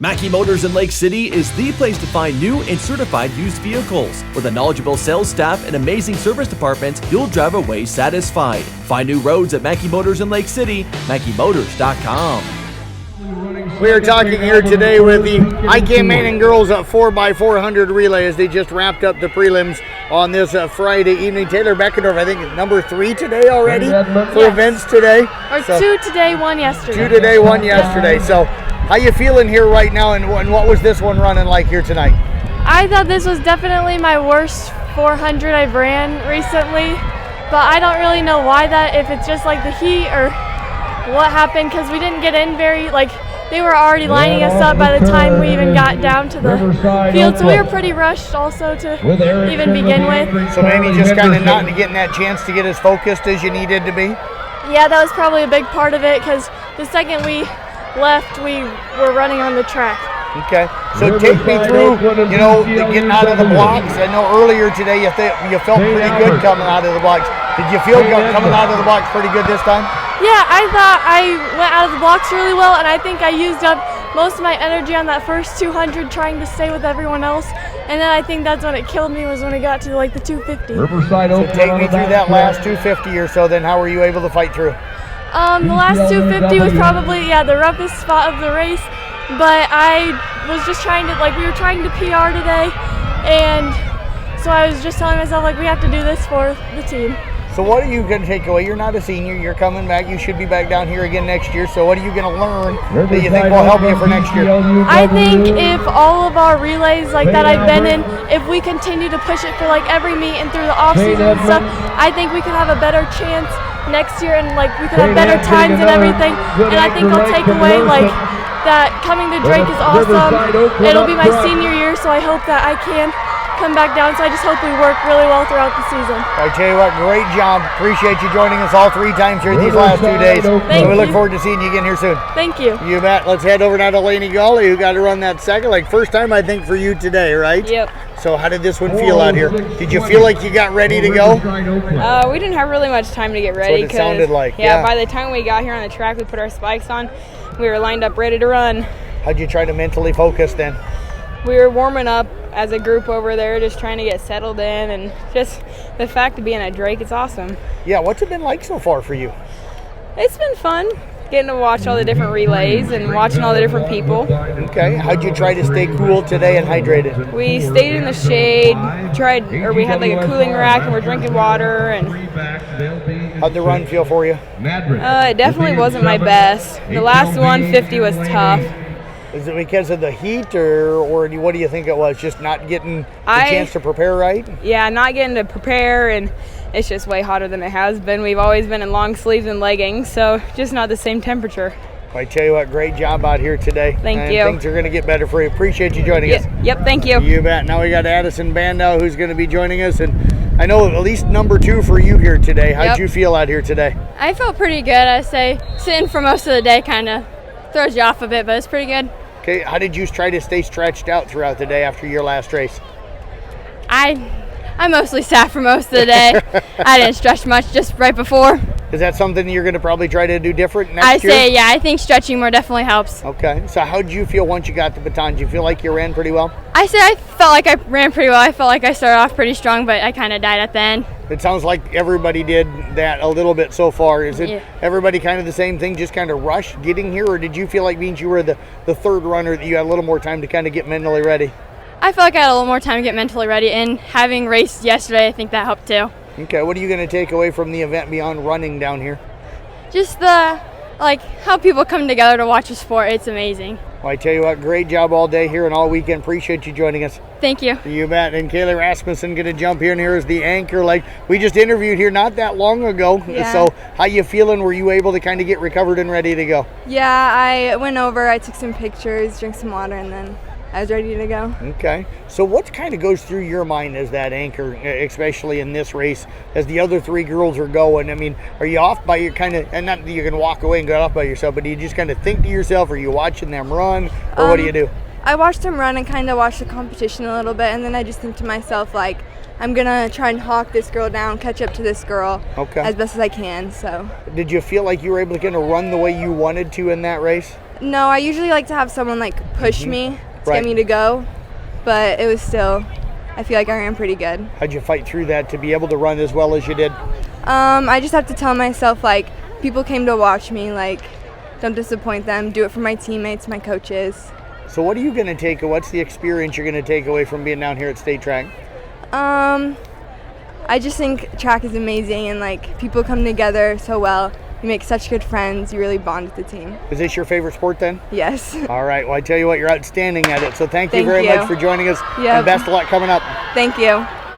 Mackey Motors in Lake City is the place to find new and certified used vehicles. With a knowledgeable sales staff and amazing service departments, you'll drive away satisfied. Find new roads at Mackey Motors in Lake City, MackeyMotors.com. We are talking here today with the IKM-Manning girls at 4x400 relay as they just wrapped up the prelims on this Friday evening. Taylor Beckendorf, I think, number 3 today already for events today. Or 2 today, 1 yesterday. 2 today, 1 yesterday. So how you feeling here right now, and what was this one running like here tonight? I thought this was definitely my worst 400 I've ran recently, but I don't really know why that, if it's just like the heat or what happened, because we didn't get in they were already lining us up by the time we even got down to the field, so we were pretty rushed also to even begin with. So maybe just kind of not getting that chance to get as focused as you needed to be? Yeah, that was probably a big part of it, because the second we left, we were running on the track. Okay, so take me through, getting out of the blocks. I know earlier today you felt pretty good coming out of the blocks. Did you feel coming out of the blocks pretty good this time? Yeah, I thought I went out of the blocks really well, and I think I used up most of my energy on that first 200 trying to stay with everyone else. And then I think that's when it killed me, was when it got to the 250. So take me through that last 250 or so, then how were you able to fight through? The last 250 was probably, the roughest spot of the race, but I was just trying to, we were trying to PR today, and so I was just telling myself, we have to do this for the team. So what are you going to take away? You're not a senior, you're coming back, you should be back down here again next year, so what are you going to learn that you think will help you for next year? I think if all of our relays that I've been in, if we continue to push it for every meet and through the off season and stuff, I think we could have a better chance next year, and we could have better times and everything. And I think I'll take away that coming to Drake is awesome. It'll be my senior year, so I hope that I can come back down. So I just hope we work really well throughout the season. I tell you what, great job. Appreciate you joining us all 3 times here these last 2 days. Thank you. We look forward to seeing you again here soon. Thank you. You bet. Let's head over now to Laynie Gawley, who got to run that second. First time I think for you today, right? Yep. So how did this one feel out here? Did you feel like you got ready to go? We didn't have really much time to get ready. That's what it sounded like. Yeah, by the time we got here on the track, we put our spikes on. We were lined up ready to run. How'd you try to mentally focus then? We were warming up as a group over there, just trying to get settled in, and just the fact of being at Drake, it's awesome. Yeah, what's it been like so far for you? It's been fun getting to watch all the different relays and watching all the different people. Okay, how'd you try to stay cool today and hydrated? We stayed in the shade, we had a cooling rack, and we're drinking water. And how'd the run feel for you? It definitely wasn't my best. The last 150 was tough. Is it because of the heat, or what do you think it was? Just not getting the chance to prepare right? Yeah, not getting to prepare, and it's just way hotter than it has been. We've always been in long sleeves and leggings, so just not the same temperature. I tell you what, great job out here today. Thank you. Things are going to get better for you. Appreciate you joining us. Yep, thank you. You bet. Now we got Addisyn Bandow, who's going to be joining us, and I know at least number 2 for you here today. How'd you feel out here today? I felt pretty good. I say sitting for most of the day kind of throws you off a bit, but it's pretty good. Okay, how did you try to stay stretched out throughout the day after your last race? I mostly sat for most of the day. I didn't stretch much, just right before. Is that something you're going to probably try to do different next year? I think stretching more definitely helps. Okay, so how did you feel once you got the baton? Did you feel like you ran pretty well? I felt like I ran pretty well. I felt like I started off pretty strong, but I kind of died at the end. It sounds like everybody did that a little bit so far. Is it everybody kind of the same thing, just kind of rushed getting here, or did you feel like means you were the third runner that you had a little more time to kind of get mentally ready? I felt like I had a little more time to get mentally ready, and having raced yesterday, I think that helped too. Okay, what are you going to take away from the event beyond running down here? Just the how people come together to watch a sport. It's amazing. Well, I tell you what, great job all day here and all weekend. Appreciate you joining us. Thank you. You bet. And Caylie Rasmussen going to jump in here as the anchor. We just interviewed here not that long ago. Yeah. So how you feeling? Were you able to kind of get recovered and ready to go? Yeah, I went over, I took some pictures, drank some water, and then I was ready to go. Okay. So what kind of goes through your mind as that anchor, especially in this race, as the other 3 girls are going? I mean, are you off by your kind of, and not that you're going to walk away and go off by yourself, but do you just kind of think to yourself, are you watching them run, or what do you do? I watched them run and kind of watched the competition a little bit, and then I just think to myself, I'm going to try and hawk this girl down, catch up to this girl as best as I can. So did you feel like you were able to kind of run the way you wanted to in that race? No, I usually like to have someone like push me to Right. get me to go, but it was still, I feel like I ran pretty good. How'd you fight through that to be able to run as well as you did? I just have to tell myself, like, people came to watch me, like, don't disappoint them, do it for my teammates, my coaches. So what are you going to take, what's the experience you're going to take away from being down here at State Track? I just think track is amazing, and like people come together so well. You make such good friends. You really bond with the team. Is this your favorite sport then? Yes. All right. Well, I tell you what, you're outstanding at it. So thank you Thank very you. much for joining us. Yeah. And best of luck coming up. Thank you.